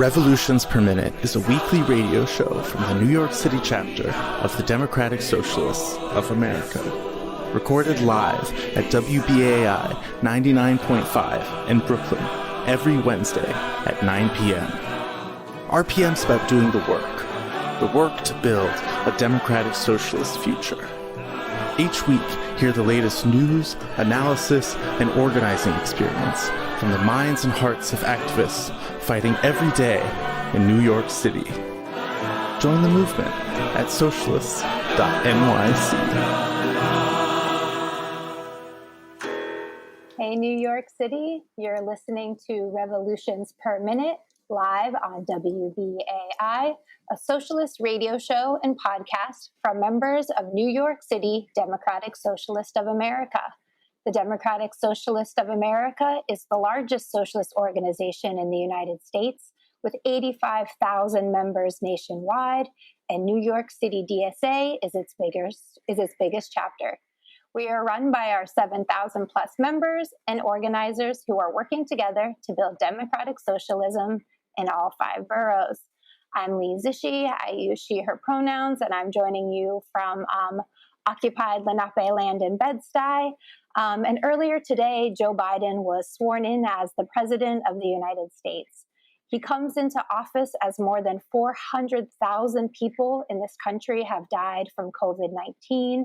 Revolutions Per Minute is a weekly radio show from the New York City chapter of the Democratic Socialists of America. Recorded live at WBAI 99.5 in Brooklyn every Wednesday at 9 p.m. RPM's about doing the work to build a democratic socialist future. Each week, hear the latest news, analysis, and organizing experience from the minds and hearts of activists fighting every day in New York City. Join the movement at socialist.nyc. Hey, New York City, you're listening to Revolutions Per Minute live on WBAI, a socialist radio show and podcast from members of New York City Democratic Socialist of America. The Democratic Socialist of America is the largest socialist organization in the United States, with 85,000 members nationwide, and New York City DSA is its biggest chapter. We are run by our 7,000 plus members and organizers who are working together to build democratic socialism in all 5 boroughs. I'm Lee Zishi. I use she, her pronouns, and I'm joining you from occupied Lenape land in Bed-Stuy. And earlier today, Joe Biden was sworn in as the President of the United States. He comes into office as more than 400,000 people in this country have died from COVID-19.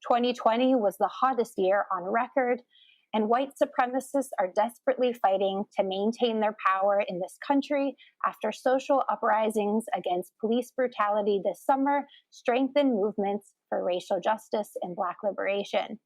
2020 was the hottest year on record, and white supremacists are desperately fighting to maintain their power in this country after social uprisings against police brutality this summer strengthened movements for racial justice and Black liberation.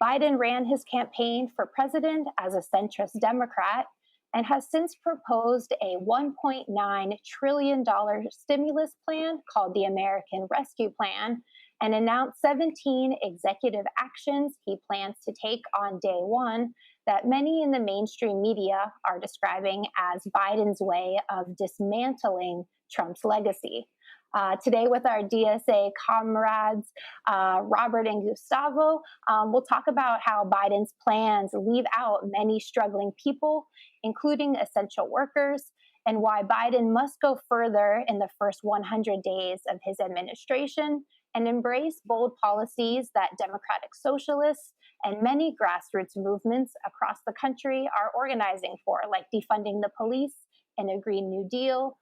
Biden ran his campaign for president as a centrist Democrat and has since proposed a $1.9 trillion stimulus plan called the American Rescue Plan and announced 17 executive actions he plans to take on day one that many in the mainstream media are describing as Biden's way of dismantling Trump's legacy. Today with our DSA comrades, Robert and Gustavo, we'll talk about how Biden's plans leave out many struggling people, including essential workers, and why Biden must go further in the first 100 days of his administration and embrace bold policies that democratic socialists and many grassroots movements across the country are organizing for, like defunding the police and a Green New Deal,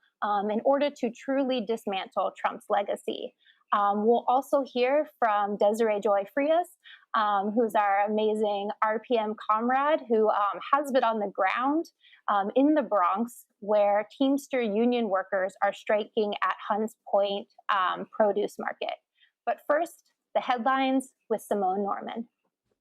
in order to truly dismantle Trump's legacy. We'll also hear from Desiree Joy Frias, who's our amazing RPM comrade who has been on the ground in the Bronx, where Teamster union workers are striking at Hunts Point produce market. But first, the headlines with Simone Norman.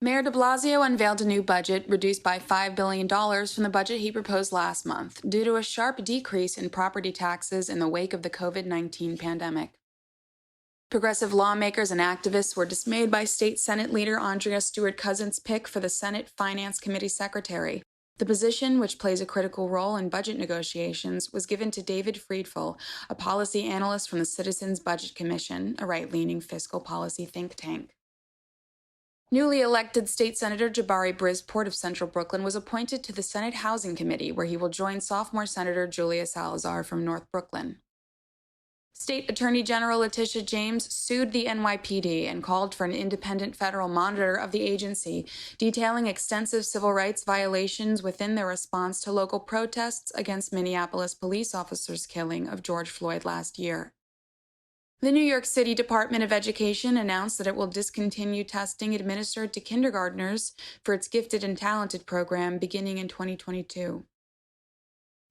Mayor de Blasio unveiled a new budget reduced by $5 billion from the budget he proposed last month due to a sharp decrease in property taxes in the wake of the COVID-19 pandemic. Progressive lawmakers and activists were dismayed by State Senate Leader Andrea Stewart-Cousins' pick for the Senate Finance Committee Secretary. The position, which plays a critical role in budget negotiations, was given to David Friedful, a policy analyst from the Citizens Budget Commission, a right-leaning fiscal policy think tank. Newly elected State Senator Jabari Brisport of Central Brooklyn was appointed to the Senate Housing Committee, where he will join sophomore Senator Julia Salazar from North Brooklyn. State Attorney General Letitia James sued the NYPD and called for an independent federal monitor of the agency, detailing extensive civil rights violations within their response to local protests against Minneapolis police officers' killing of George Floyd last year. The New York City Department of Education announced that it will discontinue testing administered to kindergartners for its Gifted and Talented program beginning in 2022.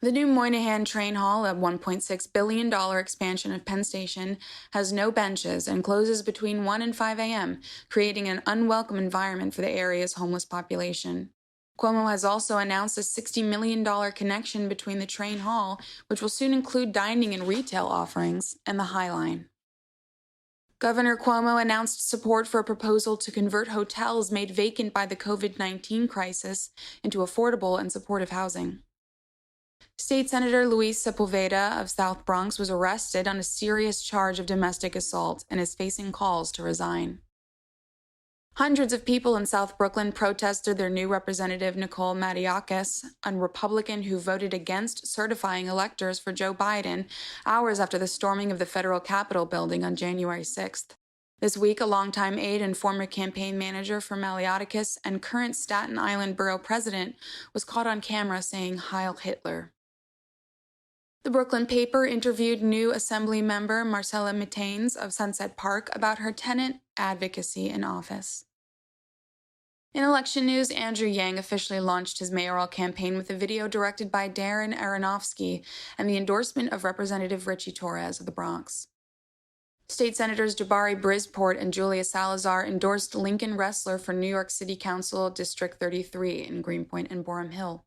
The new Moynihan Train Hall, a $1.6 billion expansion of Penn Station, has no benches and closes between 1 and 5 a.m., creating an unwelcome environment for the area's homeless population. Cuomo has also announced a $60 million connection between the train hall, which will soon include dining and retail offerings, and the High Line. Governor Cuomo announced support for a proposal to convert hotels made vacant by the COVID-19 crisis into affordable and supportive housing. State Senator Luis Sepulveda of South Bronx was arrested on a serious charge of domestic assault and is facing calls to resign. Hundreds of people in South Brooklyn protested their new representative, Nicole Matiakis, a Republican who voted against certifying electors for Joe Biden hours after the storming of the federal Capitol building on January 6th. This week, a longtime aide and former campaign manager for Maliatikis and current Staten Island borough president was caught on camera saying Heil Hitler. The Brooklyn paper interviewed new Assembly member Marcella Mitaines of Sunset Park about her tenant advocacy in office. In election news, Andrew Yang officially launched his mayoral campaign with a video directed by Darren Aronofsky and the endorsement of Representative Richie Torres of the Bronx. State Senators Jabari Brisport and Julia Salazar endorsed Lincoln Ressler for New York City Council District 33 in Greenpoint and Boerum Hill.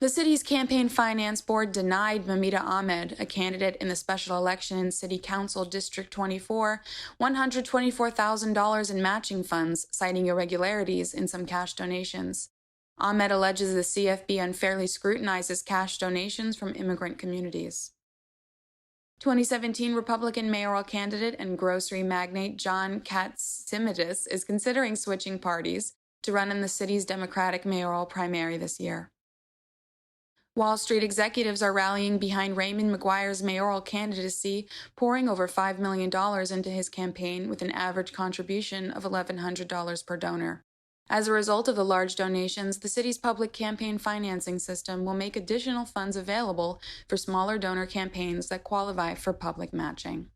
The city's campaign finance board denied Mamita Ahmed, a candidate in the special election in City Council District 24, $124,000 in matching funds, citing irregularities in some cash donations. Ahmed alleges the CFB unfairly scrutinizes cash donations from immigrant communities. 2017 Republican mayoral candidate and grocery magnate John Katsimidis is considering switching parties to run in the city's Democratic mayoral primary this year. Wall Street executives are rallying behind Raymond McGuire's mayoral candidacy, pouring over $5 million into his campaign with an average contribution of $1,100 per donor. As a result of the large donations, the city's public campaign financing system will make additional funds available for smaller donor campaigns that qualify for public matching.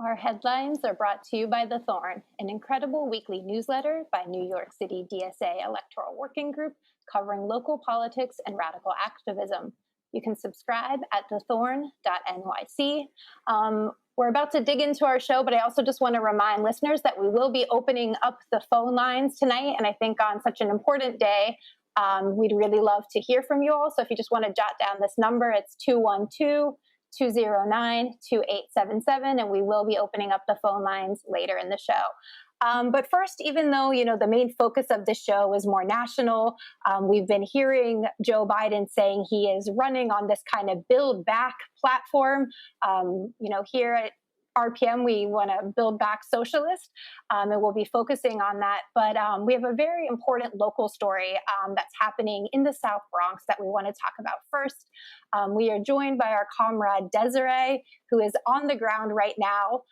Our headlines are brought to you by The Thorn, an incredible weekly newsletter by New York City DSA Electoral Working Group covering local politics and radical activism. You can subscribe at thethorn.nyc. We're about to dig into our show, but I also just want to remind listeners that we will be opening up the phone lines tonight. And I think on such an important day, we'd really love to hear from you all. So if you just want to jot down this number, it's 212-209-2877, and we will be opening up the phone lines later in the show. But first, even though, the main focus of this show is more national, we've been hearing Joe Biden saying he is running on this kind of build back platform. Here at RPM, we want to build back Socialist, and we'll be focusing on that. But we have a very important local story that's happening in the South Bronx that we want to talk about first. We are joined by our comrade Desiree, who is on the ground right now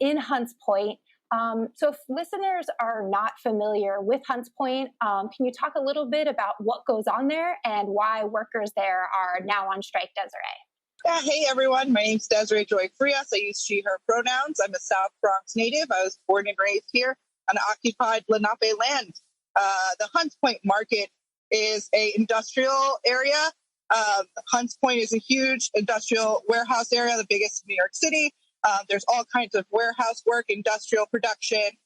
in Hunts Point. So if listeners are not familiar with Hunts Point, can you talk a little bit about what goes on there and why workers there are now on strike, Desiree? Yeah, hey everyone, my name's Desiree Joy Frias. I use she, her pronouns. I'm a South Bronx native. I was born and raised here on occupied Lenape land. The Hunts Point market is an industrial area. Hunts Point is a huge industrial warehouse area, the biggest in New York City. There's all kinds of warehouse work, industrial production,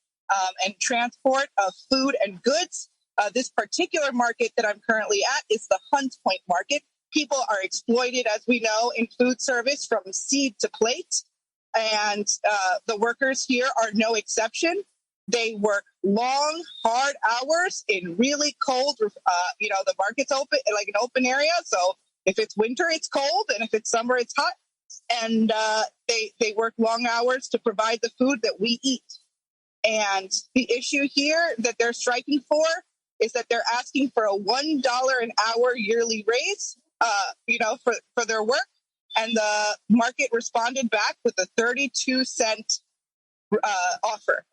and transport of food and goods. This particular market that I'm currently at is the Hunts Point market. People are exploited, as we know, in food service from seed to plate. And the workers here are no exception. They work long, hard hours in really cold, the market's open, like an open area. So if it's winter, it's cold. And if it's summer, it's hot. And they work long hours to provide the food that we eat. And the issue here that they're striking for is that they're asking for a $1 an hour yearly raise, for their work. And the market responded back with a 32-cent offer.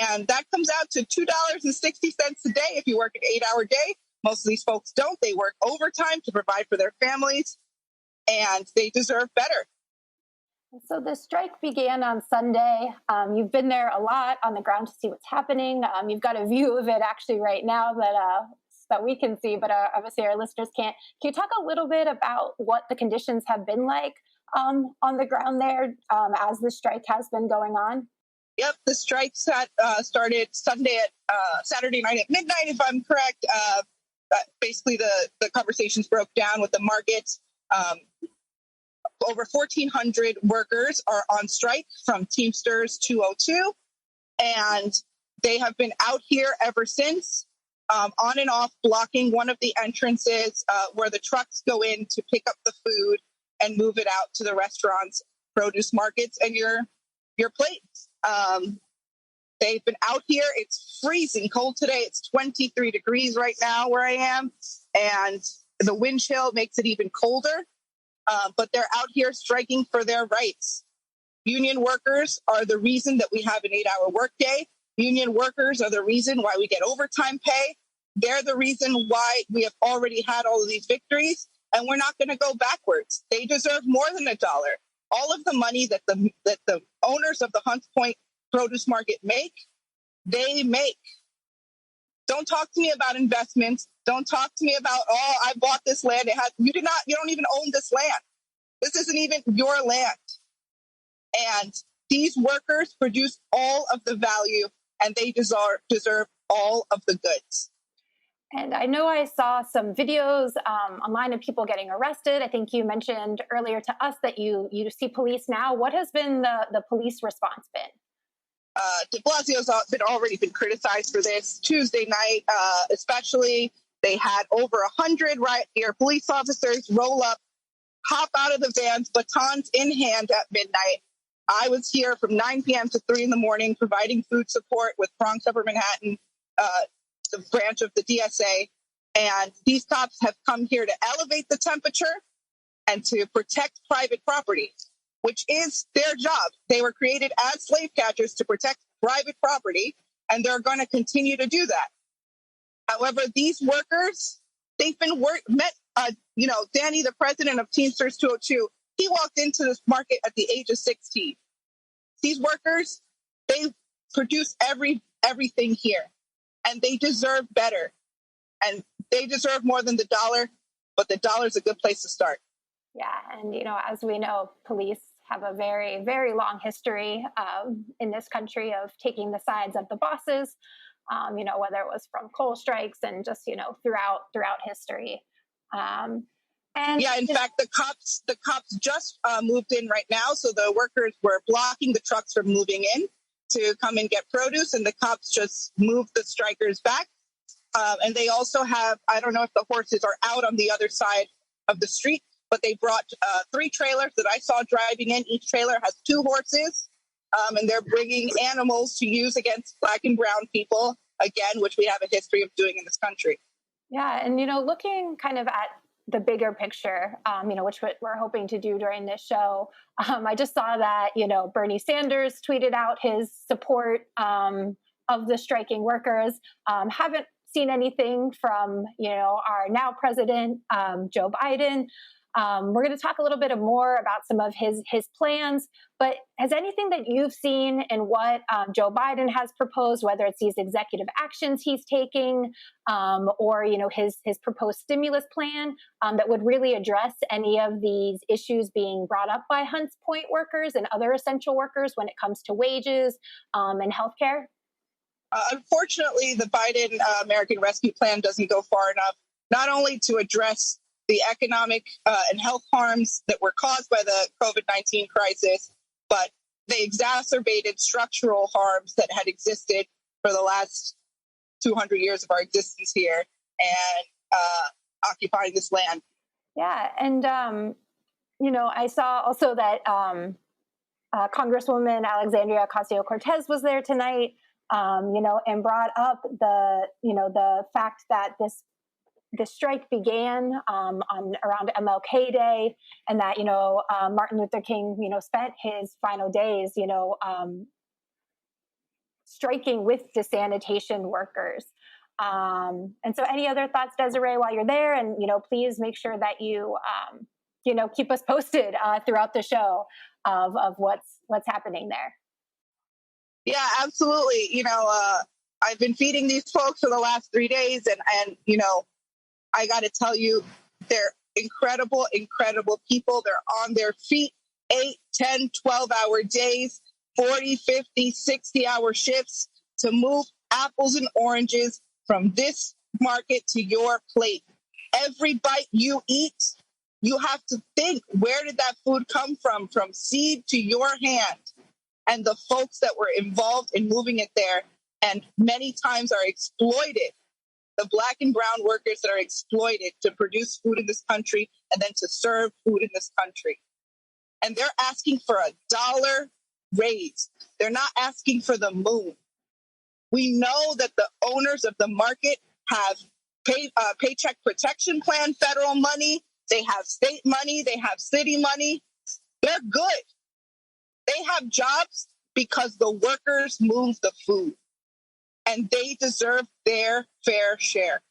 And that comes out to $2.60 a day if you work an 8-hour day. Most of these folks don't. They work overtime to provide for their families, and they deserve better. So the strike began on Sunday. You've been there a lot on the ground to see what's happening. You've got a view of it actually right now that we can see, but obviously our listeners can't. Can you talk a little bit about what the conditions have been like on the ground there as the strike has been going on? Yep, the strike started Saturday night at midnight, if I'm correct. Basically, the conversations broke down with the market. Over 1,400 workers are on strike from Teamsters 202, and they have been out here ever since, on and off, blocking one of the entrances where the trucks go in to pick up the food and move it out to the restaurants, produce markets, and your plates. They've been out here. It's freezing cold today. It's 23 degrees right now where I am. And the wind chill makes it even colder. But they're out here striking for their rights. Union workers are the reason that we have an 8-hour workday. Union workers are the reason why we get overtime pay. They're the reason why we have already had all of these victories, and we're not going to go backwards. They deserve more than $1. All of the money that the owners of the Hunts Point produce market make, they make. Don't talk to me about investments. Don't talk to me about, oh, I bought this land. You don't even own this land. This isn't even your land. And these workers produce all of the value, and they deserve all of the goods. And I know I saw some videos online of people getting arrested. I think you mentioned earlier to us that you see police now. What has been the police response been? De Blasio's already been criticized for this. Tuesday night, especially, they had over 100 riot gear police officers roll up, hop out of the vans, batons in hand at midnight. I was here from 9 p.m. to 3 in the morning providing food support with Bronx Upper Manhattan, the branch of the DSA. And these cops have come here to elevate the temperature and to protect private property, which is their job. They were created as slave catchers to protect private property, and they're going to continue to do that. However, these workers, they've been Danny, the president of Teamsters 202, he walked into this market at the age of 16. These workers, they produce everything here, and they deserve better. And they deserve more than the $1, but the $1 is a good place to start. Yeah, and as we know, police have a very, very long history in this country of taking the sides of the bosses. Whether it was from coal strikes and just throughout history. In fact, the cops just moved in right now, so the workers were blocking the trucks from moving in to come and get produce, and the cops just moved the strikers back. And they also have, I don't know if the horses are out on the other side of the street, but they brought 3 trailers that I saw driving in. Each trailer has 2 horses, and they're bringing animals to use against Black and brown people, again, which we have a history of doing in this country. Yeah, and looking kind of at the bigger picture, which we're hoping to do during this show. I just saw that, Bernie Sanders tweeted out his support of the striking workers. Haven't seen anything from, our now president, Joe Biden. We're going to talk a little bit more about some of his plans, but has anything that you've seen in what Joe Biden has proposed, whether it's these executive actions he's taking, or his proposed stimulus plan that would really address any of these issues being brought up by Hunts Point workers and other essential workers when it comes to wages and healthcare? Unfortunately, the Biden American Rescue Plan doesn't go far enough, not only to address the economic and health harms that were caused by the COVID-19 crisis, but they exacerbated structural harms that had existed for the last 200 years of our existence here and occupying this land. Yeah, and, I saw also that Congresswoman Alexandria Ocasio-Cortez was there tonight, and brought up the fact that the strike began around MLK Day, and that Martin Luther King spent his final days striking with the sanitation workers. And so, any other thoughts, Desiree, while you're there? And please make sure that you keep us posted throughout the show of what's happening there. Yeah, absolutely. I've been feeding these folks for the last 3 days, and I got to tell you, they're incredible, incredible people. They're on their feet 8, 10, 12-hour days, 40, 50, 60-hour shifts to move apples and oranges from this market to your plate. Every bite you eat, you have to think, where did that food come from seed to your hand? And the folks that were involved in moving it there, and many times are exploited, the Black and brown workers that are exploited to produce food in this country and then to serve food in this country. And they're asking for $1 raise. They're not asking for the moon. We know that the owners of the market have paycheck protection plan, federal money. They have state money. They have city money. They're good. They have jobs because the workers move the food, and they deserve their fair share.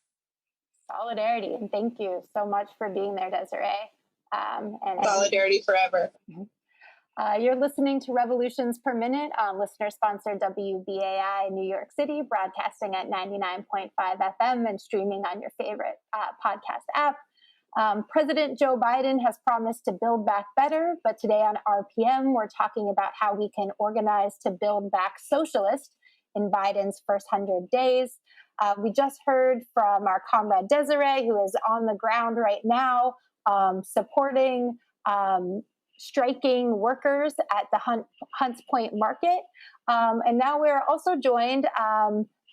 Solidarity, and thank you so much for being there, Desiree. And solidarity forever. You're listening to Revolutions Per Minute on listener-sponsored WBAI New York City, broadcasting at 99.5 FM and streaming on your favorite podcast app. President Joe Biden has promised to build back better, but today on RPM, we're talking about how we can organize to build back socialist in Biden's first 100 days. We just heard from our comrade Desiree, who is on the ground right now, supporting striking workers at the Hunts Point Market. And now we're also joined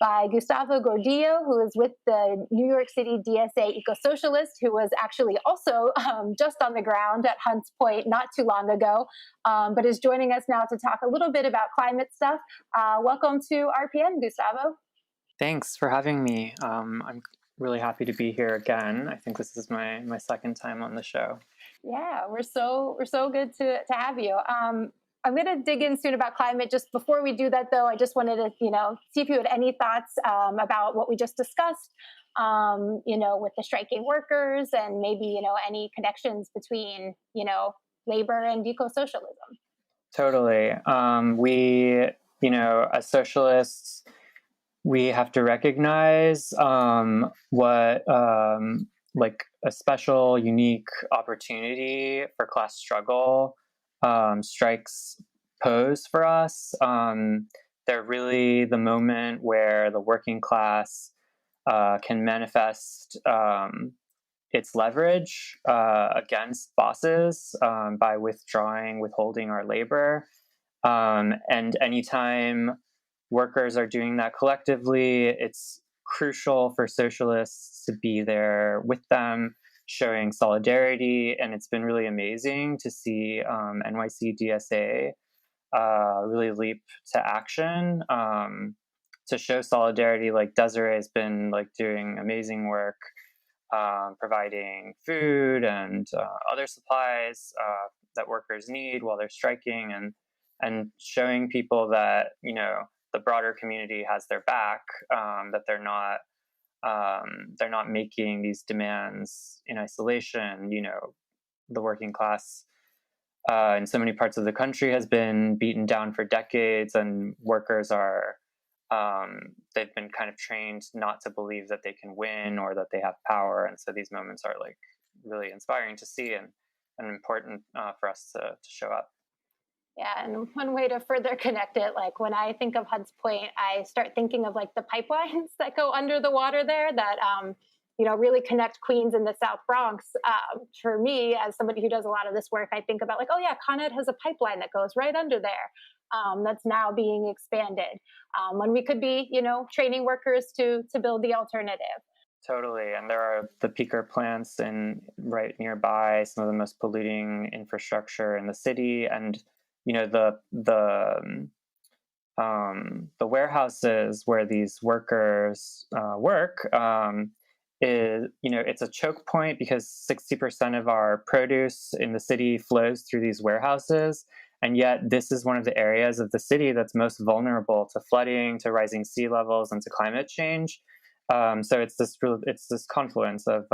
by Gustavo Gordillo, who is with the New York City DSA Eco-Socialist, who was actually also just on the ground at Hunts Point not too long ago, but is joining us now to talk a little bit about climate stuff. Welcome to RPM, Gustavo. Thanks for having me. I'm really happy to be here again. I think this is my second time on the show. Yeah, we're so good to have you. I'm going to dig in soon about climate. Just before we do that, though, I just wanted to, see if you had any thoughts about what we just discussed, with the striking workers and maybe, any connections between, labor and eco-socialism. Totally. We, as socialists, we have to recognize what like a special, unique opportunity for class struggle strikes pose for us. They're really the moment where the working class can manifest its leverage against bosses by withholding our labor. And anytime workers are doing that collectively, it's crucial for socialists to be there with them, showing solidarity. And it's been really amazing to see NYC DSA really leap to action to show solidarity. Like Desiree has been doing amazing work, providing food and other supplies that workers need while they're striking, and showing people that the broader community has their back, that they're not making these demands in isolation. The working class in so many parts of the country has been beaten down for decades, and workers are they've been kind of trained not to believe that they can win or that they have power. And so these moments are really inspiring to see and important for us to show up. Yeah, and one way to further connect it, when I think of Hunts Point, I start thinking of the pipelines that go under the water there that, really connect Queens and the South Bronx. For me, as somebody who does a lot of this work, I think about Con Ed has a pipeline that goes right under there that's now being expanded when we could be, training workers to build the alternative. Totally. And there are the peaker plants right nearby, some of the most polluting infrastructure in the city. And the warehouses where these workers work is it's a choke point because 60% of our produce in the city flows through these warehouses, and yet this is one of the areas of the city that's most vulnerable to flooding, to rising sea levels, and to climate change. So it's this confluence of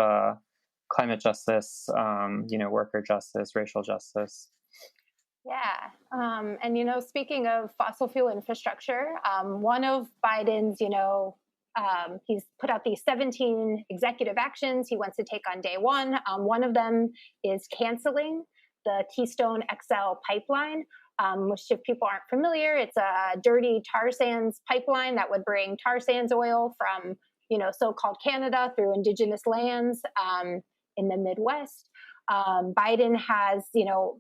climate justice, worker justice, racial justice. Yeah. And, speaking of fossil fuel infrastructure, one of Biden's, he's put out these 17 executive actions he wants to take on day one. One of them is canceling the Keystone XL pipeline, which if people aren't familiar, it's a dirty tar sands pipeline that would bring tar sands oil from, so-called Canada through indigenous lands in the Midwest. Biden has,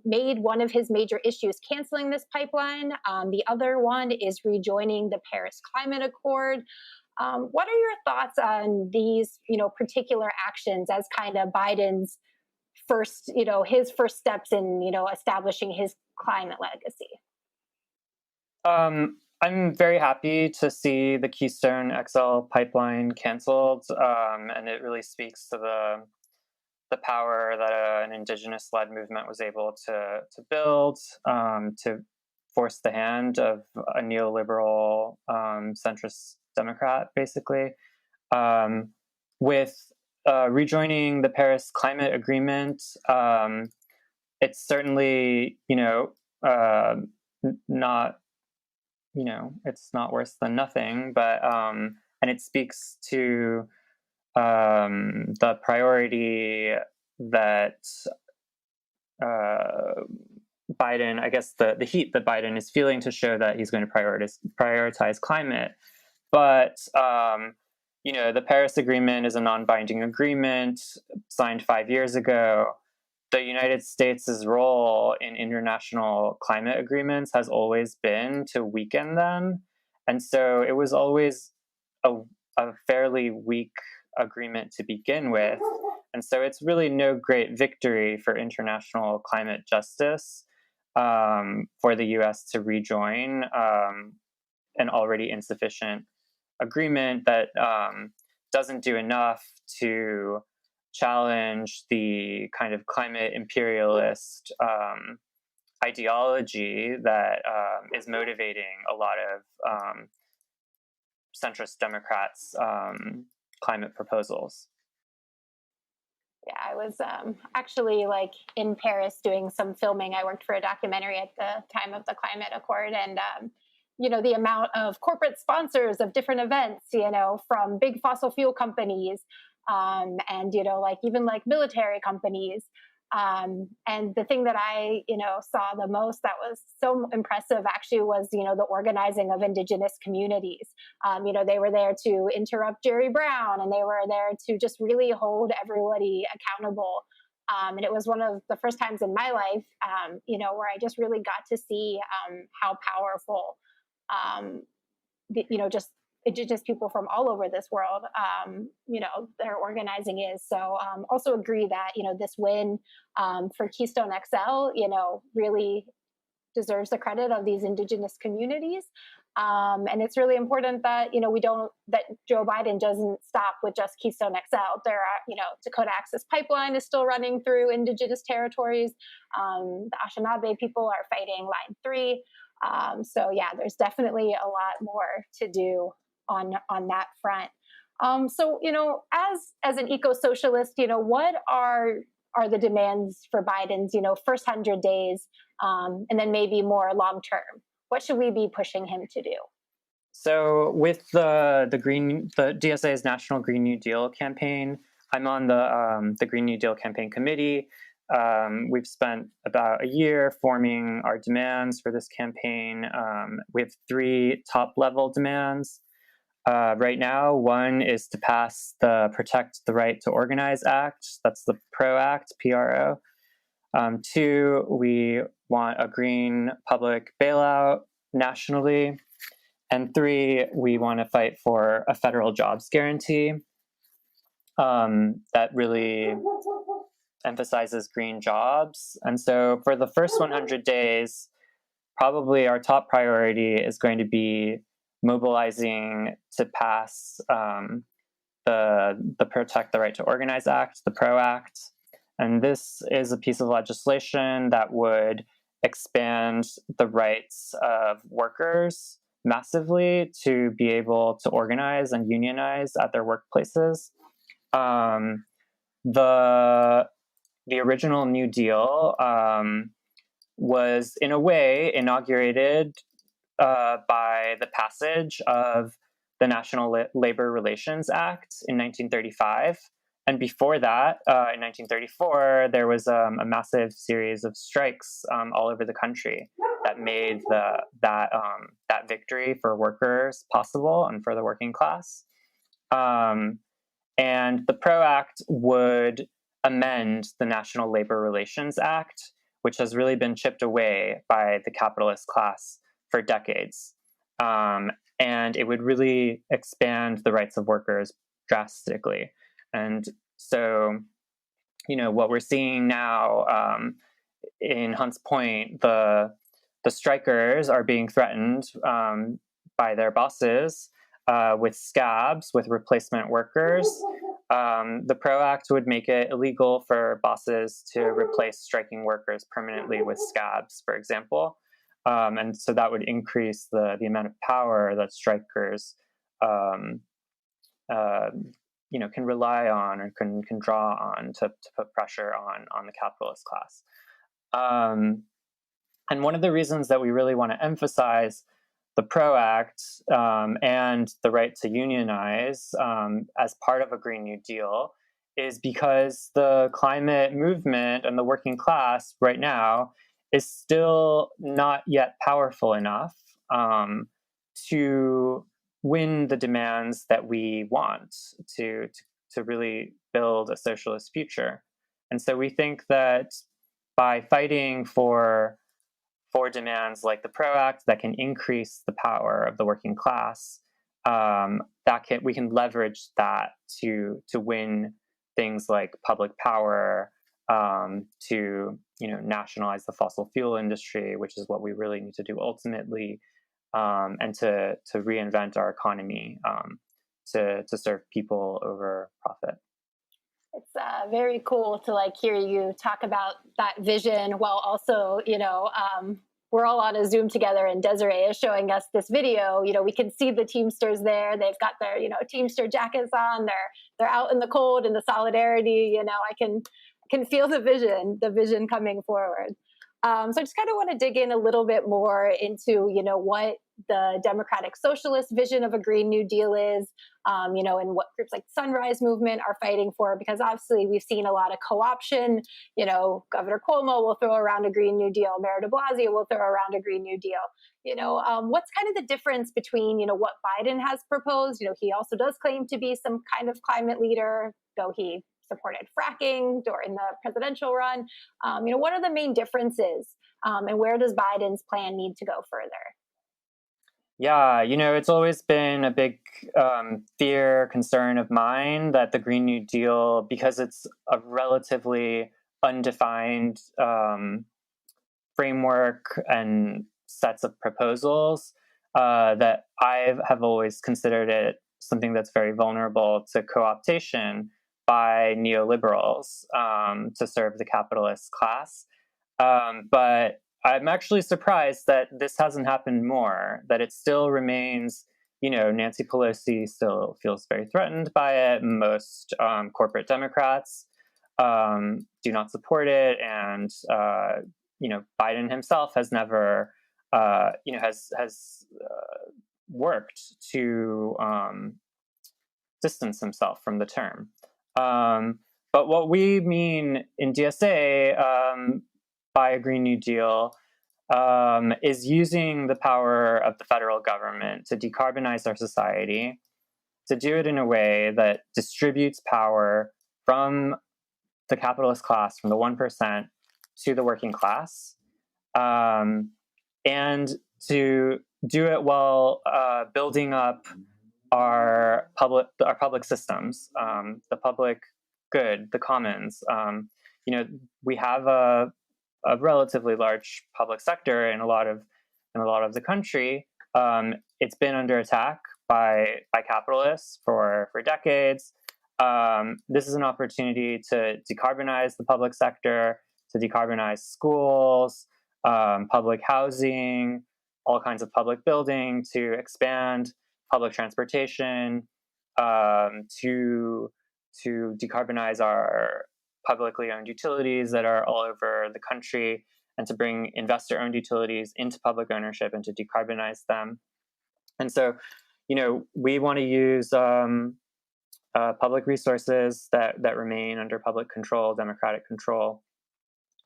made one of his major issues canceling this pipeline. The other one is rejoining the Paris Climate Accord. What are your thoughts on these, particular actions as kind of Biden's first, his first steps in, establishing his climate legacy? I'm very happy to see the Keystone XL pipeline canceled, and it really speaks to the power that an indigenous-led movement was able to build, to force the hand of a neoliberal centrist Democrat, basically. With rejoining the Paris Climate Agreement, it's certainly, not, it's not worse than nothing, but and it speaks to the priority that Biden, I guess the heat that Biden is feeling to show that he's going to prioritize climate. But, the Paris Agreement is a non-binding agreement signed 5 years ago. The United States' role in international climate agreements has always been to weaken them. And so it was always a fairly weak agreement to begin with. And so it's really no great victory for international climate justice for the US to rejoin an already insufficient agreement that doesn't do enough to challenge the kind of climate imperialist ideology that is motivating a lot of centrist Democrats' climate proposals. Yeah, I was actually in Paris doing some filming. I worked for a documentary at the time of the Climate Accord, and the amount of corporate sponsors of different events, from big fossil fuel companies, and even military companies. And the thing that I, saw the most that was so impressive actually was, the organizing of indigenous communities. They were there to interrupt Jerry Brown, and they were there to just really hold everybody accountable. And it was one of the first times in my life, where I just really got to see how powerful, just indigenous people from all over this world, their organizing is. So also agree that, this win for Keystone XL, really deserves the credit of these indigenous communities. And it's really important that, that Joe Biden doesn't stop with just Keystone XL. There are, Dakota Access Pipeline is still running through indigenous territories. The Anishinaabe people are fighting Line 3. So yeah, there's definitely a lot more to do on that front. So, as an eco-socialist, what are the demands for Biden's, first 100 days, and then maybe more long-term? What should we be pushing him to do? So with the DSA's National Green New Deal campaign, I'm on the Green New Deal campaign committee. We've spent about a year forming our demands for this campaign. We have 3 top-level demands. Right now, one is to pass the Protect the Right to Organize Act. That's the PRO Act, PRO. 2, we want a green public bailout nationally. And 3, we want to fight for a federal jobs guarantee that really emphasizes green jobs. And so for the first 100 days, probably our top priority is going to be mobilizing to pass the Protect the Right to Organize Act, the PRO Act. And this is a piece of legislation that would expand the rights of workers massively to be able to organize and unionize at their workplaces. The original New Deal was, in a way, inaugurated by the passage of the National Labor Relations Act in 1935. And before that, in 1934, there was a massive series of strikes all over the country that made that victory for workers possible and for the working class. And the PRO Act would amend the National Labor Relations Act, which has really been chipped away by the capitalist class for decades. And it would really expand the rights of workers drastically. And so, what we're seeing now in Hunts Point, the strikers are being threatened by their bosses with scabs, with replacement workers. The PRO Act would make it illegal for bosses to replace striking workers permanently with scabs, for example. And so that would increase the amount of power that strikers can rely on or can draw on to put pressure on the capitalist class. And one of the reasons that we really want to emphasize the PRO Act and the right to unionize as part of a Green New Deal is because the climate movement and the working class right now is still not yet powerful enough to win the demands that we want to really build a socialist future. And so we think that by fighting for demands like the PRO Act that can increase the power of the working class, we can leverage that to win things like public power, to nationalize the fossil fuel industry, which is what we really need to do ultimately, and to reinvent our economy to serve people over profit. It's very cool to hear you talk about that vision while also, we're all on a Zoom together and Desiree is showing us this video. We can see the Teamsters there. They've got their, Teamster jackets on. They're out in the cold and the solidarity. I can feel the vision coming forward. So I just kind of want to dig in a little bit more into, what the Democratic Socialist vision of a Green New Deal is, and what groups like Sunrise Movement are fighting for, because obviously we've seen a lot of co-option. Governor Cuomo will throw around a Green New Deal. Mayor de Blasio will throw around a Green New Deal. What's kind of the difference between, what Biden has proposed? He also does claim to be some kind of climate leader, though he supported fracking during the presidential run. What are the main differences, and where does Biden's plan need to go further? Yeah, it's always been a big concern of mine that the Green New Deal, because it's a relatively undefined framework and sets of proposals, that I have always considered it something that's very vulnerable to co-optation by neoliberals to serve the capitalist class. But I'm actually surprised that this hasn't happened more, that it still remains, Nancy Pelosi still feels very threatened by it. Most corporate Democrats do not support it. And, Biden himself has never, has worked to distance himself from the term. But what we mean in DSA by a Green New Deal is using the power of the federal government to decarbonize our society, to do it in a way that distributes power from the capitalist class, from the 1%, to the working class, and to do it while building up our public systems, the public good, the commons. We have a relatively large public sector in a lot of the country. It's been under attack by capitalists for decades. This is an opportunity to decarbonize the public sector, to decarbonize schools, public housing, all kinds of public building, to expand public transportation, to decarbonize our publicly owned utilities that are all over the country, and to bring investor-owned utilities into public ownership and to decarbonize them. And so, we want to use public resources that remain under public control, democratic control.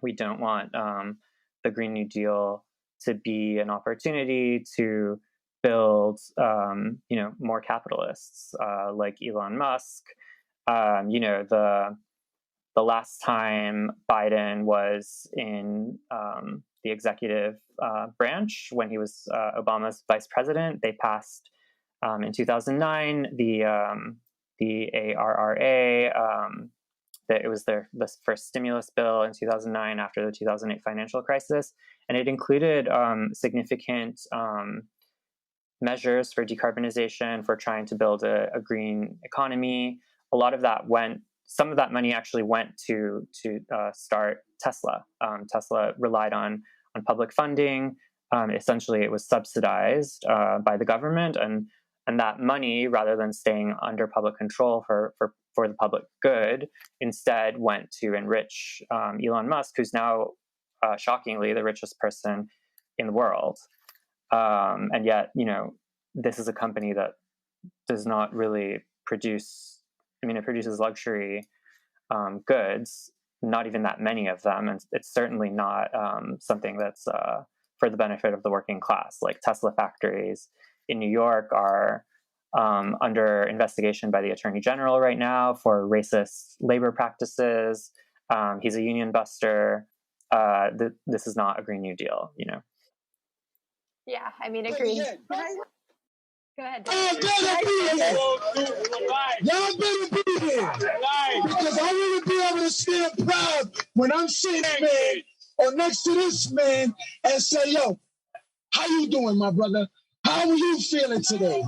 We don't want the Green New Deal to be an opportunity to build, more capitalists like Elon Musk. The last time Biden was in the executive branch, when he was Obama's vice president, they passed in 2009 the ARRA. That it was the first stimulus bill in 2009 after the 2008 financial crisis, and it included significant measures for decarbonization, for trying to build a green economy. A lot of that some of that money actually went to start Tesla. Tesla relied on public funding. Essentially, it was subsidized by the government, and that money, rather than staying under public control for the public good, instead went to enrich Elon Musk, who's now shockingly the richest person in the world. And yet, this is a company that does not really produce. It produces luxury goods, not even that many of them, and it's certainly not something that's for the benefit of the working class. Like Tesla factories in New York are under investigation by the Attorney General right now for racist labor practices. He's a union buster. This is not a Green New Deal, Yeah, agree. Go ahead. Y'all better be here. Because I want to be able to stand proud when I'm sitting, man, or next to this man and say, yo, how you doing, my brother? How are you feeling today?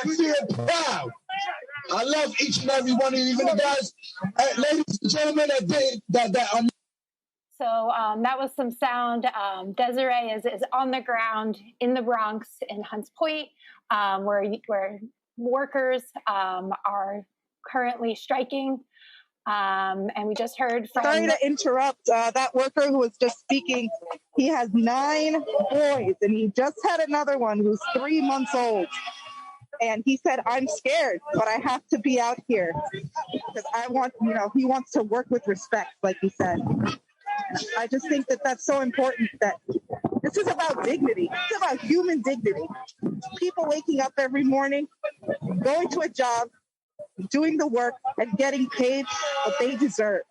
I feel proud. I love each and every one of you, even the guys, ladies and gentlemen, that So that was some sound. Desiree is on the ground in the Bronx in Hunts Point, where workers are currently striking. And we just heard from... Sorry to interrupt. That worker who was just speaking, he has 9 boys, and he just had another one who's 3 months old. And he said, I'm scared, but I have to be out here because I want, he wants to work with respect, like he said. I just think that that's so important, that this is about dignity. It's about human dignity. People waking up every morning, going to a job, doing the work, and getting paid what they deserve.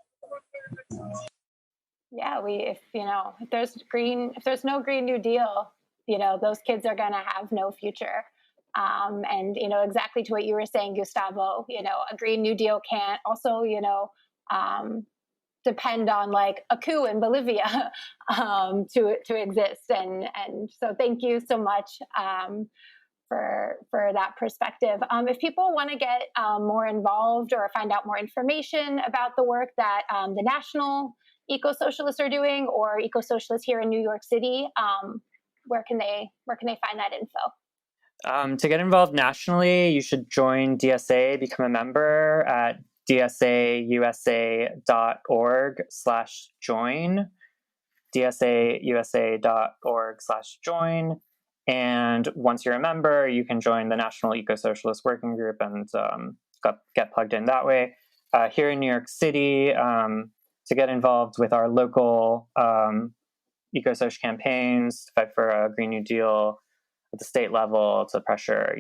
Yeah, if there's no Green New Deal, those kids are going to have no future. And exactly to what you were saying, Gustavo, a Green New Deal can't also, depend on like a coup in Bolivia to exist. And so thank you so much for that perspective. If people want to get more involved or find out more information about the work that the National Eco-Socialists are doing, or Eco-Socialists here in New York City, where can they find that info? To get involved nationally, you should join DSA, become a member at dsausa.org/join, dsausa.org/join. And once you're a member, you can join the National Eco-Socialist Working Group and get plugged in that way. Here in New York City, to get involved with our local eco-social campaigns, to fight for a Green New Deal at the state level, to pressure,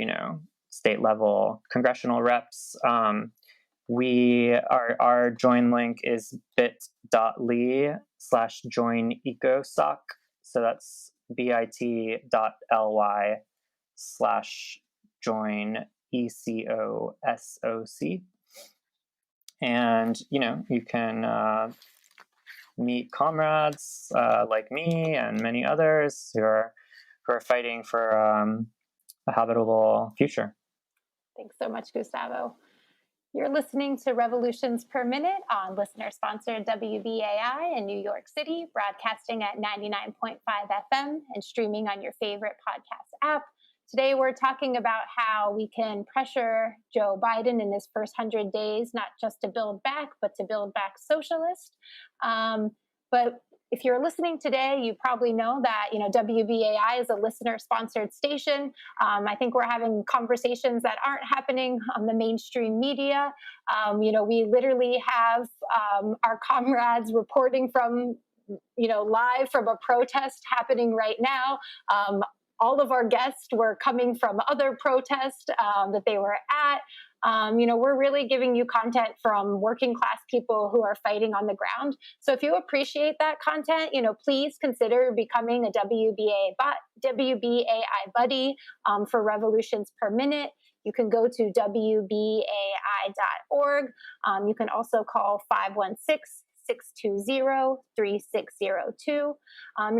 state level congressional reps. Our join link is bit.ly/joinecosoc. So that's bit.ly/join ECOSOC. And, you can meet comrades like me and many others who are fighting for a habitable future. Thanks so much, Gustavo. You're listening to Revolutions Per Minute on listener-sponsored WBAI in New York City, broadcasting at 99.5 FM and streaming on your favorite podcast app. Today, we're talking about how we can pressure Joe Biden in his first 100 days, not just to build back, but to build back socialist. But if you're listening today, you probably know that, WBAI is a listener-sponsored station. I think we're having conversations that aren't happening on the mainstream media. We literally have our comrades reporting from, live from a protest happening right now. All of our guests were coming from other protests that they were at. We're really giving you content from working class people who are fighting on the ground. So if you appreciate that content, please consider becoming a WBAI buddy for Revolutions Per Minute. You can go to WBAI.org. You can also call 620-3602.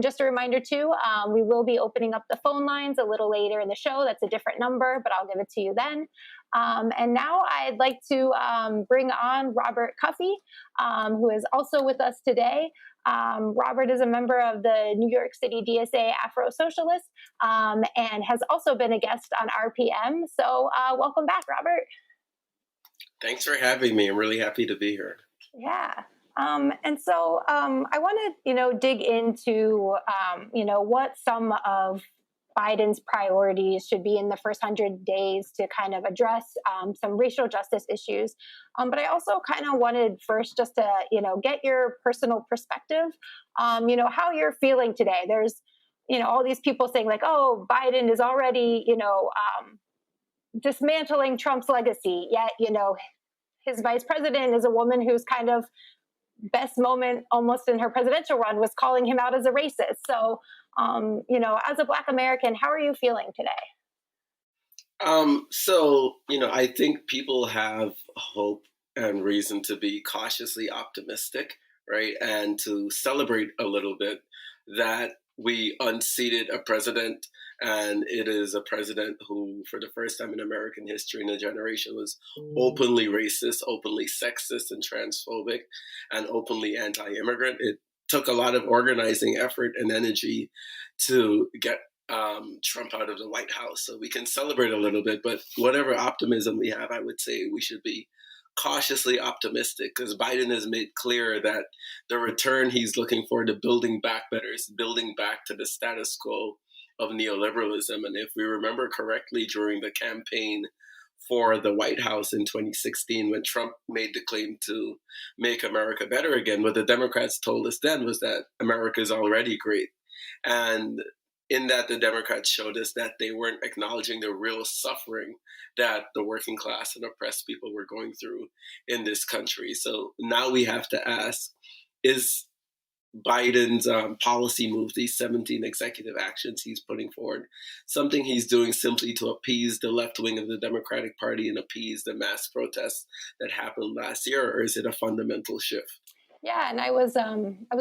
Just a reminder, too, we will be opening up the phone lines a little later in the show. That's a different number, but I'll give it to you then. And now I'd like to bring on Robert Cuffey, who is also with us today. Robert is a member of the New York City DSA Afro-Socialists and has also been a guest on RPM. So welcome back, Robert. Thanks for having me. I'm really happy to be here. Yeah. And so I want to, dig into, what some of Biden's priorities should be in the first 100 days to kind of address some racial justice issues. But I also kind of wanted first just to, get your personal perspective, how you're feeling today. There's, all these people saying like, oh, Biden is already, dismantling Trump's legacy. Yet, his vice president is a woman who's kind of best moment almost in her presidential run was calling him out as a racist. So, as a Black American, how are you feeling today? I think people have hope and reason to be cautiously optimistic, right? And to celebrate a little bit that we unseated a president, and it is a president who, for the first time in American history in a generation, was openly racist, openly sexist and transphobic, and openly anti-immigrant. It took a lot of organizing effort and energy to get Trump out of the White House. So we can celebrate a little bit, but whatever optimism we have, I would say we should be cautiously optimistic, because Biden has made clear that the return he's looking for to building back better is building back to the status quo of neoliberalism. And if we remember correctly, during the campaign for the White House in 2016, when Trump made the claim to make America better again, what the Democrats told us then was that America is already great. And in that, the Democrats showed us that they weren't acknowledging the real suffering that the working class and oppressed people were going through in this country. So now we have to ask, is Biden's policy move, these 17 executive actions he's putting forward, something he's doing simply to appease the left wing of the Democratic Party and appease the mass protests that happened last year, or is it a fundamental shift? Yeah, and I was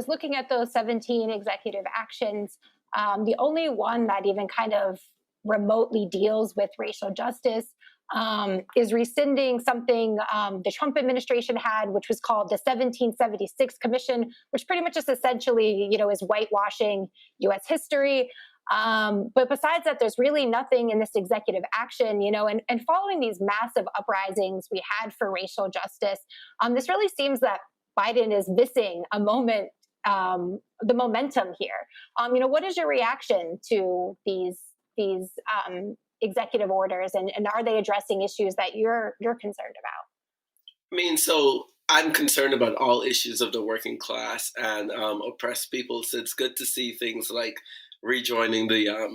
looking at those 17 executive actions. The only one that even kind of remotely deals with racial justice is rescinding something the Trump administration had, which was called the 1776 Commission, which pretty much just essentially, is whitewashing U.S. history. But besides that, there's really nothing in this executive action, and following these massive uprisings we had for racial justice, this really seems that Biden is missing a moment, the momentum here. What is your reaction to these executive orders, and are they addressing issues that you're concerned about? So I'm concerned about all issues of the working class and oppressed people. So it's good to see things like rejoining the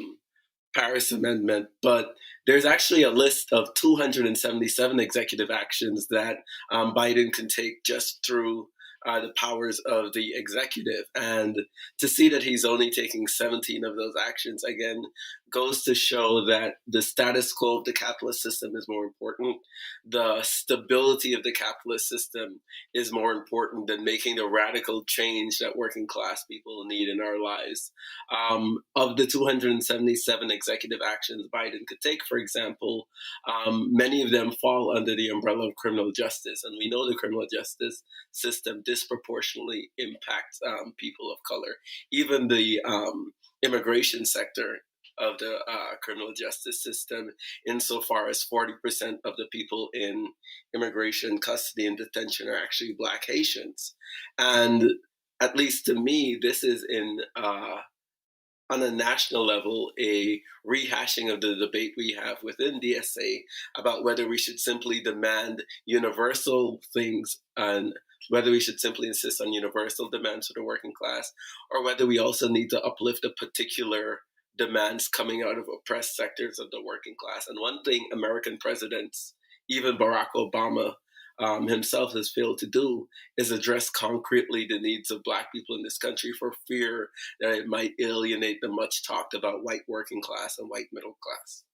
Paris Amendment, but there's actually a list of 277 executive actions that Biden can take just through the powers of the executive. And to see that he's only taking 17 of those actions, again, goes to show that the status quo of the capitalist system is more important. The stability of the capitalist system is more important than making the radical change that working class people need in our lives. Of the 277 executive actions Biden could take, for example, many of them fall under the umbrella of criminal justice. And we know the criminal justice system disproportionately impacts people of color. Even the immigration sector of the criminal justice system, insofar as 40% of the people in immigration custody and detention are actually Black Haitians. And at least to me, this is on a national level, a rehashing of the debate we have within DSA about whether we should simply demand universal things and whether we should simply insist on universal demands for the working class, or whether we also need to uplift the particular demands coming out of oppressed sectors of the working class. And one thing American presidents, even Barack Obama himself, has failed to do is address concretely the needs of Black people in this country, for fear that it might alienate the much talked about white working class and white middle class.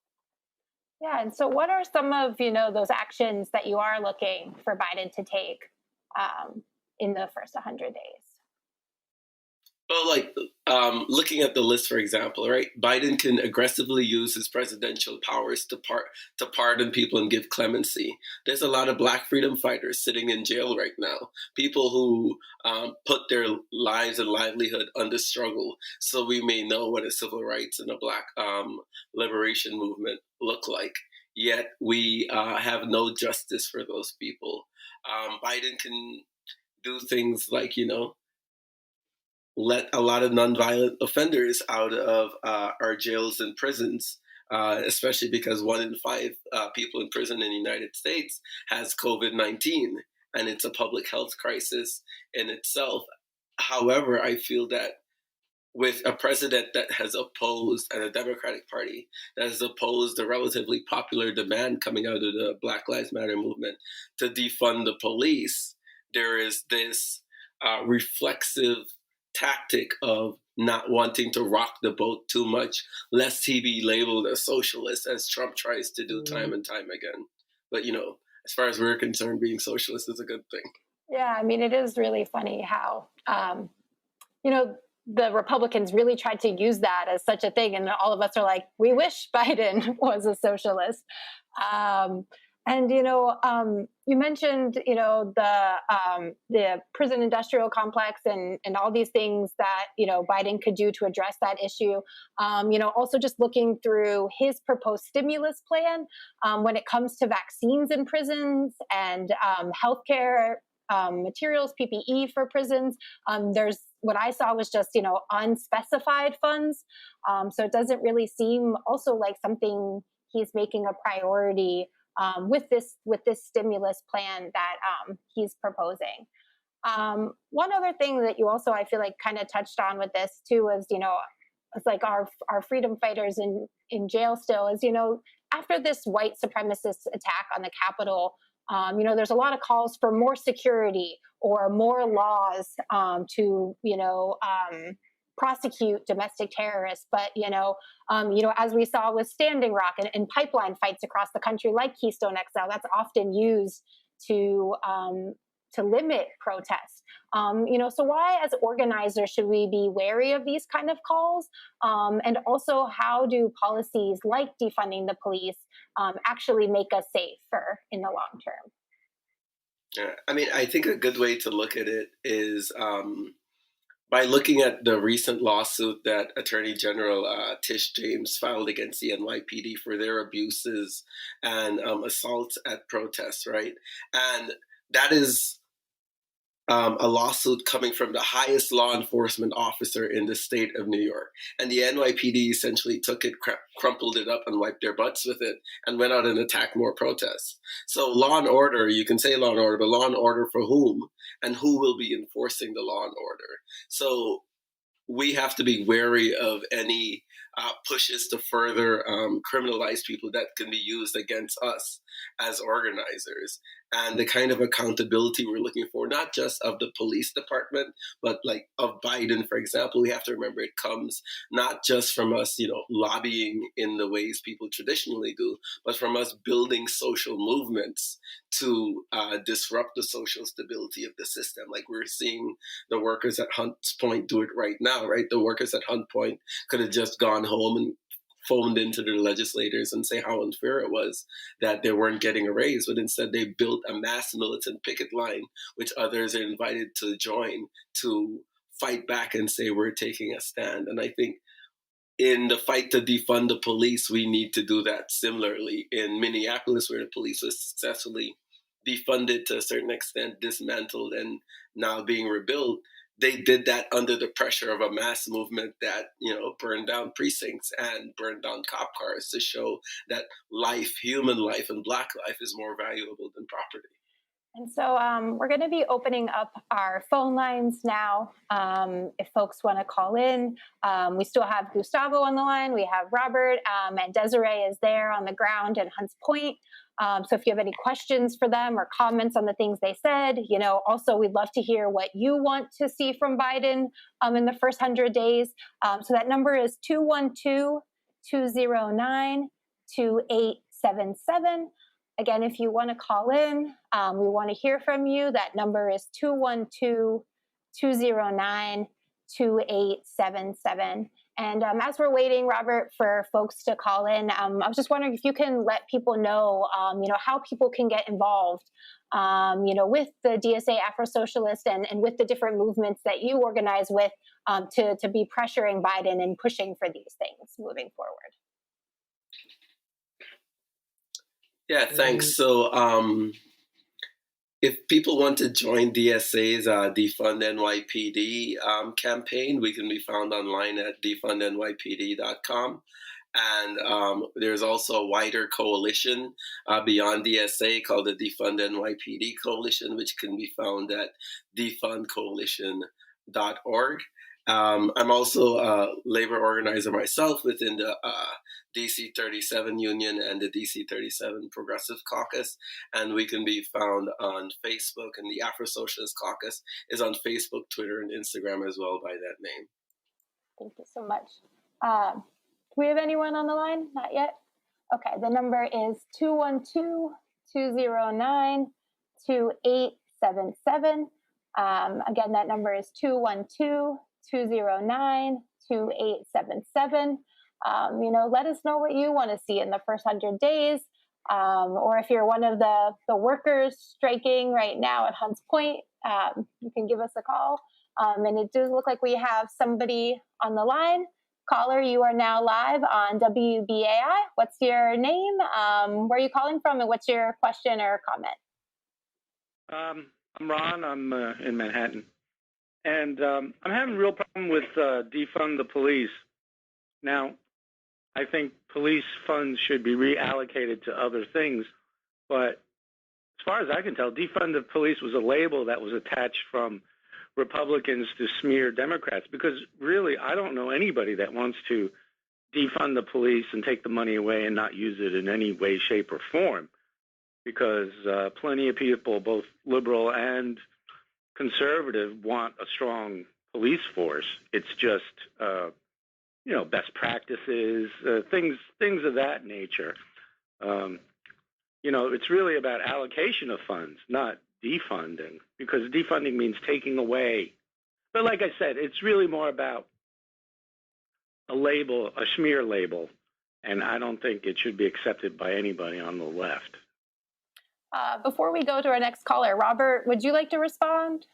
Yeah, and so what are some of those actions that you are looking for Biden to take in the first 100 days. Well, like looking at the list, for example, right? Biden can aggressively use his presidential powers to pardon people and give clemency. There's a lot of Black freedom fighters sitting in jail right now, people who put their lives and livelihood under struggle, so we may know what a civil rights and a Black liberation movement look like. Yet we have no justice for those people. Biden can do things like, let a lot of nonviolent offenders out of our jails and prisons, especially because 1 in 5 people in prison in the United States has COVID-19, and it's a public health crisis in itself. However, I feel that with a president that has opposed, and a Democratic Party that has opposed the relatively popular demand coming out of the Black Lives Matter movement to defund the police, there is this reflexive tactic of not wanting to rock the boat too much, lest he be labeled a socialist, as Trump tries to do time and time again. But, as far as we're concerned, being socialist is a good thing. Yeah, I mean, it is really funny how, the Republicans really tried to use that as such a thing. And all of us are like, we wish Biden was a socialist. You mentioned, the prison industrial complex and all these things that, Biden could do to address that issue. Also just looking through his proposed stimulus plan when it comes to vaccines in prisons and healthcare materials, PPE for prisons. There's what I saw was just, unspecified funds. So it doesn't really seem also like something he's making a priority with this stimulus plan that he's proposing. One other thing that you also, I feel like, kind of touched on with this too is, it's like our freedom fighters in jail still is, after this white supremacist attack on the Capitol, there's a lot of calls for more security or more laws to, prosecute domestic terrorists. But, as we saw with Standing Rock and pipeline fights across the country, like Keystone XL, that's often used to limit protests. So why, as organizers, should we be wary of these kind of calls? And also, how do policies like defunding the police actually make us safer in the long term? Yeah, I mean, I think a good way to look at it is by looking at the recent lawsuit that Attorney General Tish James filed against the NYPD for their abuses and assaults at protests, right? And that is a lawsuit coming from the highest law enforcement officer in the state of New York. And the NYPD essentially took it, crumpled it up, and wiped their butts with it, and went out and attacked more protests. So law and order, you can say law and order, but law and order for whom? And who will be enforcing the law and order? So we have to be wary of any pushes to further criminalize people that can be used against us as organizers, and the kind of accountability we're looking for, not just of the police department, but like of Biden, for example. We have to remember it comes not just from us, lobbying in the ways people traditionally do, but from us building social movements to disrupt the social stability of the system. Like we're seeing the workers at Hunts Point do it right now, right? The workers at Hunt Point could have just gone home and phoned into the legislators and say how unfair it was that they weren't getting a raise, but instead they built a mass militant picket line, which others are invited to join to fight back and say we're taking a stand. And I think in the fight to defund the police, we need to do that similarly. In Minneapolis, where the police was successfully defunded to a certain extent, dismantled, and now being rebuilt, they did that under the pressure of a mass movement that, burned down precincts and burned down cop cars to show that life, human life, and Black life is more valuable than property. And so we're going to be opening up our phone lines now. If folks want to call in, we still have Gustavo on the line. We have Robert, and Desiree is there on the ground in Hunts Point. So if you have any questions for them or comments on the things they said, also we'd love to hear what you want to see from Biden in the first 100 days. So that number is 212-209-2877. Again, if you want to call in, we want to hear from you. That number is 212-209-2877. And as we're waiting, Robert, for folks to call in, I was just wondering if you can let people know, how people can get involved, with the DSA Afro-Socialist and with the different movements that you organize with to be pressuring Biden and pushing for these things moving forward. Yeah, thanks. So if people want to join DSA's Defund NYPD campaign, we can be found online at defundnypd.com. And there's also a wider coalition beyond DSA called the Defund NYPD Coalition, which can be found at defundcoalition.org. I'm also a labor organizer myself within the DC 37 Union and the DC 37 Progressive Caucus, and we can be found on Facebook, and the Afro-Socialist Caucus is on Facebook, Twitter, and Instagram as well by that name. Thank you so much. Do we have anyone on the line? Not yet? Okay, the number is 212-209-2877. Again, that number is 212-209-2877. Let us know what you want to see in the first 100 days. Or if you're one of the workers striking right now at Hunts Point, you can give us a call. And it does look like we have somebody on the line. Caller, you are now live on WBAI. What's your name? Where are you calling from? And what's your question or comment? I'm Ron. I'm in Manhattan. And I'm having a real problem with defund the police. Now, I think police funds should be reallocated to other things. But as far as I can tell, defund the police was a label that was attached from Republicans to smear Democrats, because really, I don't know anybody that wants to defund the police and take the money away and not use it in any way, shape, or form, because plenty of people, both liberal and conservative, want a strong police force. It's just, best practices, things of that nature. It's really about allocation of funds, not defunding, because defunding means taking away. But like I said, it's really more about a label, a smear label, and I don't think it should be accepted by anybody on the left. Before we go to our next caller, Robert, would you like to respond?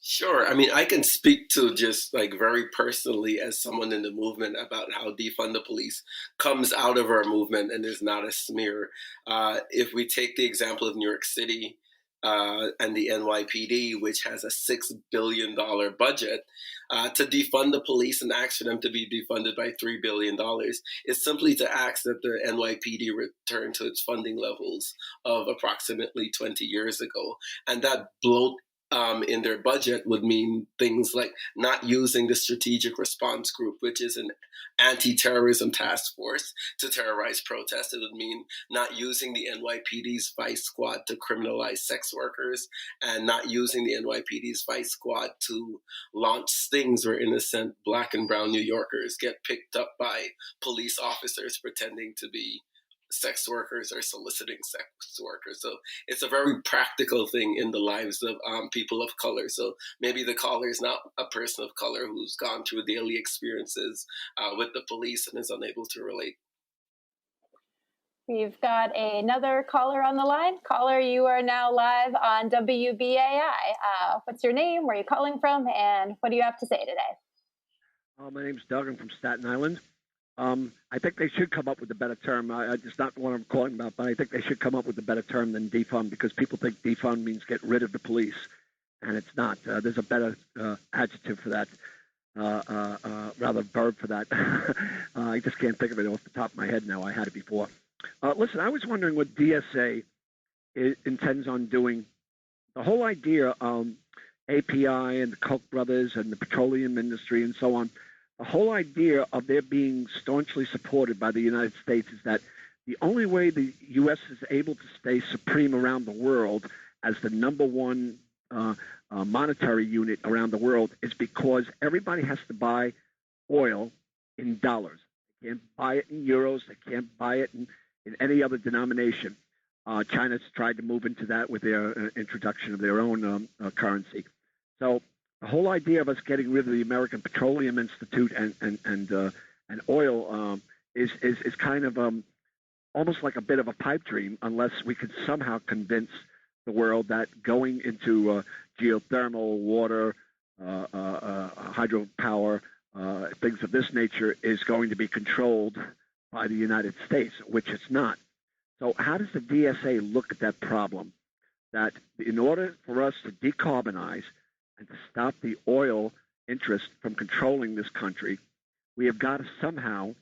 Sure. I mean, I can speak to just very personally as someone in the movement about how defund the police comes out of our movement and is not a smear. If we take the example of New York City and the NYPD, which has a $6 billion budget, to defund the police and ask for them to be defunded by $3 billion is simply to ask that the NYPD return to its funding levels of approximately 20 years ago. And that bloat in their budget would mean things like not using the Strategic Response Group, which is an anti-terrorism task force to terrorize protests. It would mean not using the NYPD's Vice Squad to criminalize sex workers, and not using the NYPD's Vice Squad to launch stings where innocent Black and brown New Yorkers get picked up by police officers pretending to be sex workers or soliciting sex workers. So it's a very practical thing in the lives of people of color. So maybe the caller is not a person of color who's gone through daily experiences with the police and is unable to relate. We've got another caller on the line. Caller, you are now live on WBAI. What's your name? Where are you calling from? And what do you have to say today? My name's Doug. I'm from Staten Island. I think they should come up with a better term. It's not what I'm calling about, but I think they should come up with a better term than defund, because people think defund means get rid of the police, and it's not. There's a better adjective for that, rather verb for that. I just can't think of it off the top of my head now. I had it before. Listen, I was wondering what DSA intends on doing. The whole idea of API and the Koch brothers and the petroleum industry and so on, the whole idea of their being staunchly supported by the United States is that the only way the U.S. is able to stay supreme around the world as the number one monetary unit around the world is because everybody has to buy oil in dollars. They can't buy it in euros. They can't buy it in any other denomination. China's tried to move into that with their introduction of their own currency. So the whole idea of us getting rid of the American Petroleum Institute and oil is kind of almost like a bit of a pipe dream, unless we could somehow convince the world that going into geothermal, water, hydropower, things of this nature is going to be controlled by the United States, which it's not. So how does the DSA look at that problem? That in order for us to decarbonize and to stop the oil interest from controlling this country, we have got to somehow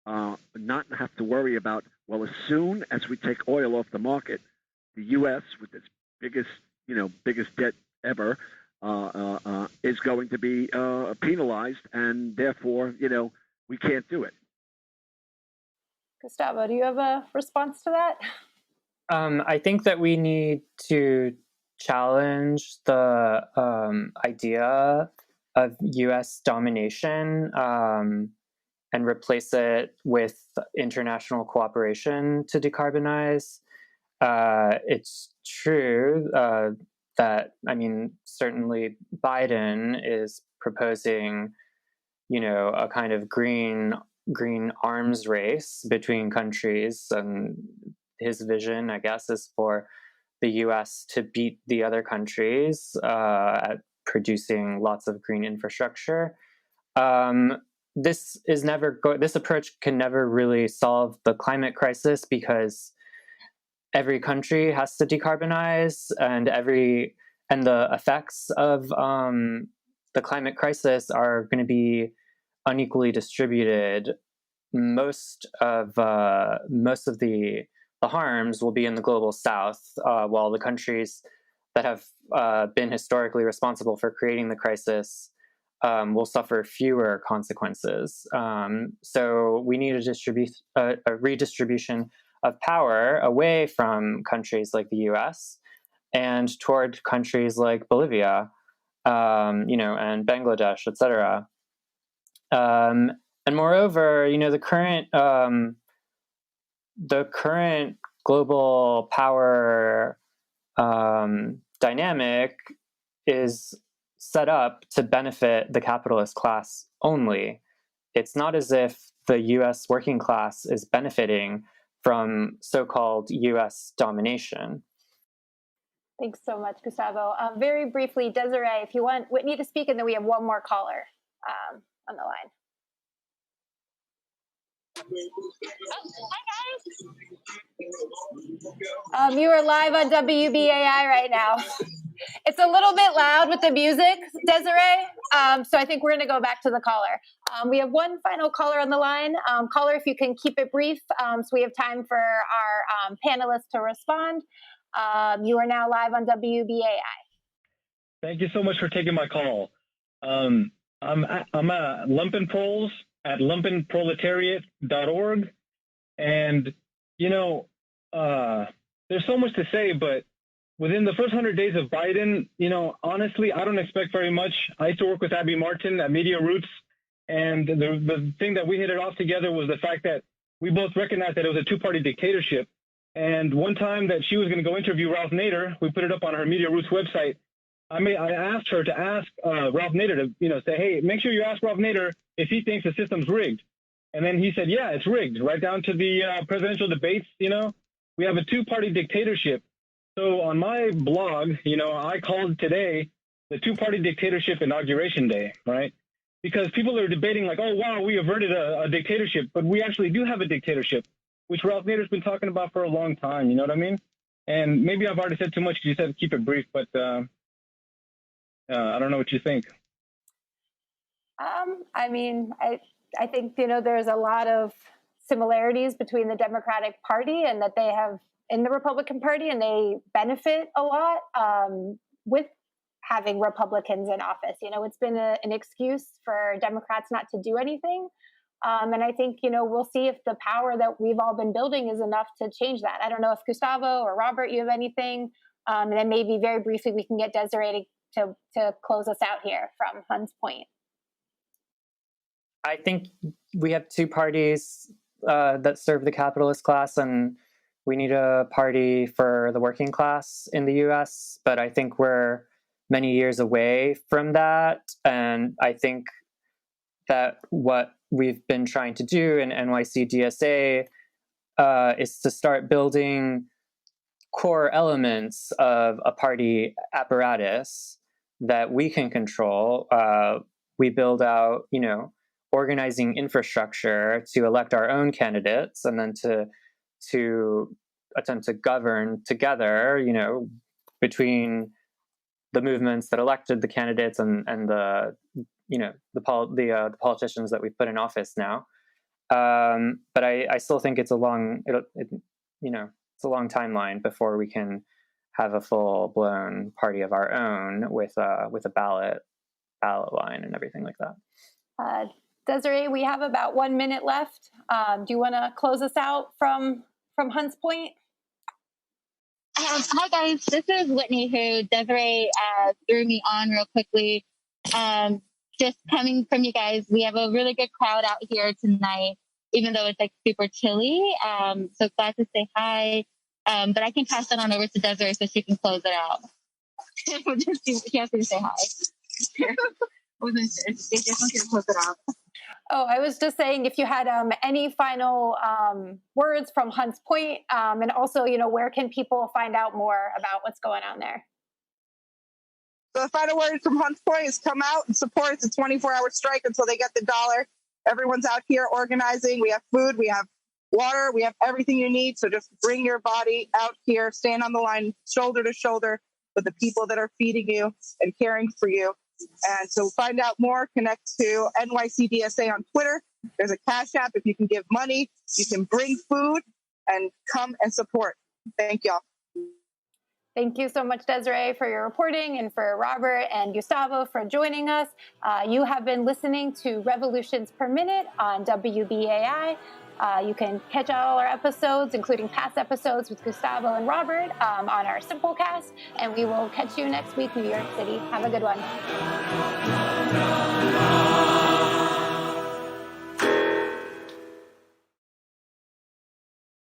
not have to worry about, well, as soon as we take oil off the market, the U.S., with its biggest debt ever, is going to be penalized, and therefore, we can't do it. Gustavo, do you have a response to that? I think that we need to challenge the idea of U.S. domination and replace it with international cooperation to decarbonize. It's true that, certainly Biden is proposing, a kind of green arms race between countries, and his vision, I guess, is for the U.S. to beat the other countries at producing lots of green infrastructure. This approach can never really solve the climate crisis, because every country has to decarbonize, and the effects of the climate crisis are going to be unequally distributed. Most of the harms will be in the global south, while the countries that have been historically responsible for creating the crisis will suffer fewer consequences. So we need a redistribution of power away from countries like the U.S. and toward countries like Bolivia, and Bangladesh, etc. And moreover, the current global power dynamic is set up to benefit the capitalist class only. It's not as if the U.S. working class is benefiting from so-called U.S. domination. Thanks so much, Gustavo. Very briefly, Desiree, if you want Whitney to speak, and then we have one more caller on the line. Hi, guys. You are live on WBAI right now. It's a little bit loud with the music, Desiree, so I think we're going to go back to the caller. We have one final caller on the line. Caller, if you can keep it brief, so we have time for our panelists to respond. You are now live on WBAI. Thank you so much for taking my call. I'm at lumpenproles at lumpenproletariat.org. And, there's so much to say, but within the first 100 days of Biden, honestly, I don't expect very much. I used to work with Abby Martin at Media Roots, and the thing that we hit it off together was the fact that we both recognized that it was a two-party dictatorship. And one time that she was going to go interview Ralph Nader, we put it up on her Media Roots website. I asked her to ask Ralph Nader to, say, hey, make sure you ask Ralph Nader if he thinks the system's rigged. And then he said, yeah, it's rigged, right down to the presidential debates. We have a two-party dictatorship. So on my blog, I called today the two-party dictatorship inauguration day, right? Because people are debating like, oh, wow, we averted a dictatorship, but we actually do have a dictatorship, which Ralph Nader's been talking about for a long time, you know what I mean? And maybe I've already said too much because you said keep it brief, but I don't know what you think. I think, there's a lot of similarities between the Democratic Party and that they have in the Republican Party, and they benefit a lot with having Republicans in office. It's been an excuse for Democrats not to do anything. And I think, we'll see if the power that we've all been building is enough to change that. I don't know if Gustavo or Robert, you have anything. And then maybe very briefly, we can get Desiree to close us out here from Hun's point. I think we have two parties that serve the capitalist class, and we need a party for the working class in the US, but I think we're many years away from that. And I think that what we've been trying to do in NYC DSA is to start building core elements of a party apparatus that we can control. We build out, organizing infrastructure to elect our own candidates, and then to attempt to govern together, between the movements that elected the candidates and the politicians that we've put in office now. But I still think it's a long timeline before we can have a full-blown party of our own with a ballot line and everything like that. Desiree, we have about 1 minute left. Do you want to close us out from Hunts Point? Hi guys, this is Whitney, who Desiree threw me on real quickly. Just coming from you guys, we have a really good crowd out here tonight, even though it's like super chilly. So glad to say hi. But I can pass that on over to Desiree so she can close it out. She has to say hi. Wasn't sure. They just want you to close it out. Oh, I was just saying if you had any final words from Hunts Point, and also, where can people find out more about what's going on there? The final word from Hunts Point is come out and support. It's a 24-hour strike until they get the dollar. Everyone's out here organizing. We have food, we have water, we have everything you need. So just bring your body out here, stand on the line, shoulder to shoulder with the people that are feeding you and caring for you. And so find out more, connect to NYCDSA on Twitter. There's a Cash App. If you can give money, you can bring food and come and support. Thank y'all. Thank you so much, Desiree, for your reporting, and for Robert and Gustavo for joining us. You have been listening to Revolutions Per Minute on WBAI. You can catch all our episodes, including past episodes with Gustavo and Robert, on our Simplecast. And we will catch you next week, New York City. Have a good one.